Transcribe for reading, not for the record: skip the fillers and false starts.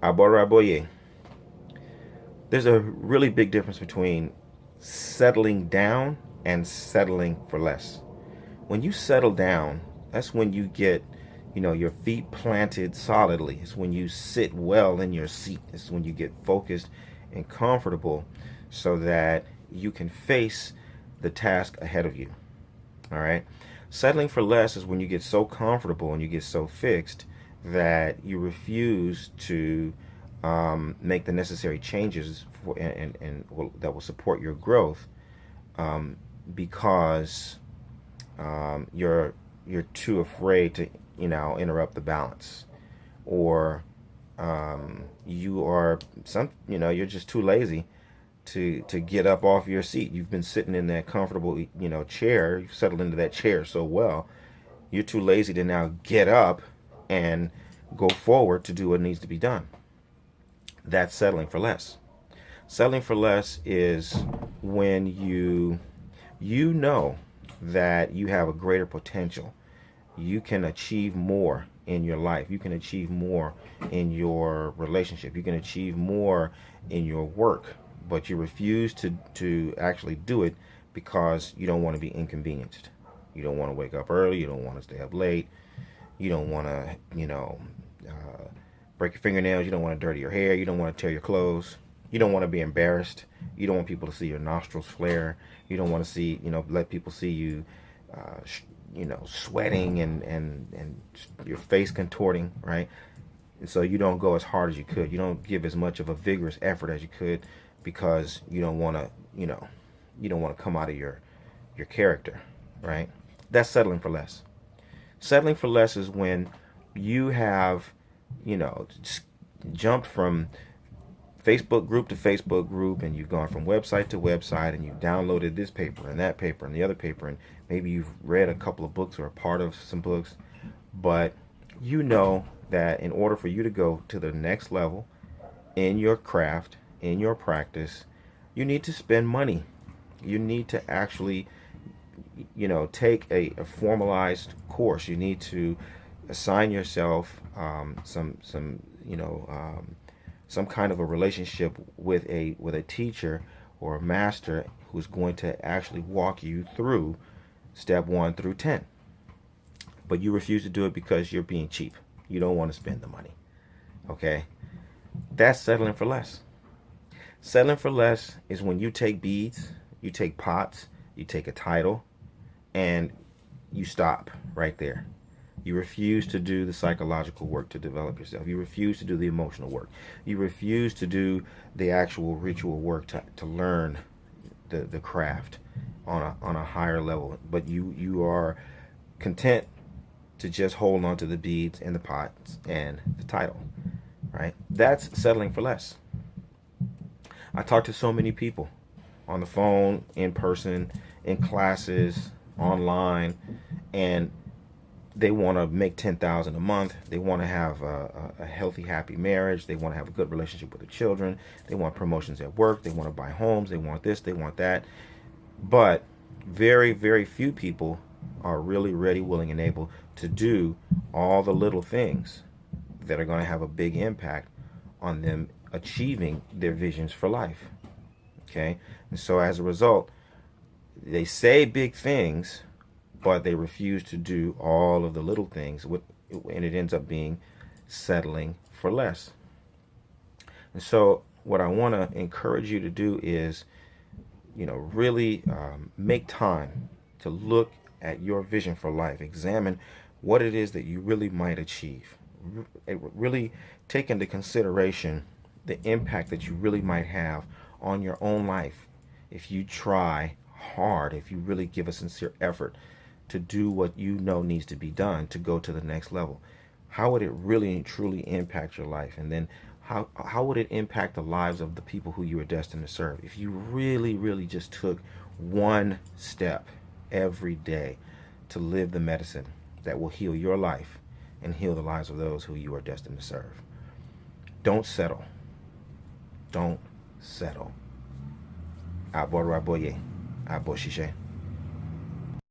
Aboraboye. There's a really big difference between settling down and settling for less. When you settle down, that's when you get, your feet planted solidly. It's when you sit well in your seat. It's when you get focused and comfortable so that you can face the task ahead of you. All right. Settling for less is when you get so comfortable and you get so fixed that you refuse to make the necessary changes that will support your growth because you're too afraid to interrupt the balance, or you're just too lazy to get up off your seat. You've been sitting in that comfortable chair. You've settled into that chair so well. You're too lazy to now get up and go forward to do what needs to be done. That's settling for less. Settling for less is when you know that you have a greater potential. You can achieve more in your life. You can achieve more in your relationship. You can achieve more in your work, but you refuse to actually do it because you don't want to be inconvenienced. You don't want to wake up early. You don't want to stay up late. You don't want to, break your fingernails. You don't want to dirty your hair. You don't want to tear your clothes. You don't want to be embarrassed. You don't want people to see your nostrils flare. You don't want to see, let people see you, sweating and your face contorting, right? And so you don't go as hard as you could. You don't give as much of a vigorous effort as you could because you don't want to, you don't want to come out of your character, right? That's settling for less. Settling for less is when you have, jumped from Facebook group to Facebook group, and you've gone from website to website, and you've downloaded this paper and that paper and the other paper, and maybe you've read a couple of books or a part of some books, but you know that in order for you to go to the next level in your craft, in your practice, you need to spend money. You need to actually, take a formalized course. You need to assign yourself some kind of a relationship with a teacher or a master who's going to actually walk you through step 1 through 10. But you refuse to do it because you're being cheap. You don't want to spend the money. Okay? That's settling for less. Settling for less is when you take beads, you take pots, you take a title, and you stop right there. You refuse to do the psychological work to develop yourself. You refuse to do the emotional work. You refuse to do the actual ritual work to learn the craft on a higher level. But you are content to just hold on to the beads and the pots and the title, right? That's settling for less. I talk to so many people on the phone, in person, in classes, online, and they want to make 10,000 a month. They want to have a healthy, happy marriage. They want to have a good relationship with their children. They want promotions at work. They want to buy homes. They want this. They want that. But very, very few people are really ready, willing, and able to do all the little things that are going to have a big impact on them achieving their visions for life. Okay? And so as a result, they say big things, but they refuse to do all of the little things, and it ends up being settling for less. And so what I want to encourage you to do is, really make time to look at your vision for life. Examine what it is that you really might achieve. Really take into consideration the impact that you really might have on your own life if you try hard, if you really give a sincere effort to do what you know needs to be done to go to the next level. How would it really and truly impact your life? And then how would it impact the lives of the people who you are destined to serve if you really, really just took one step every day to live the medicine that will heal your life and heal the lives of those who you are destined to serve? Don't settle. Don't settle. Aboraboye. Aboshishe.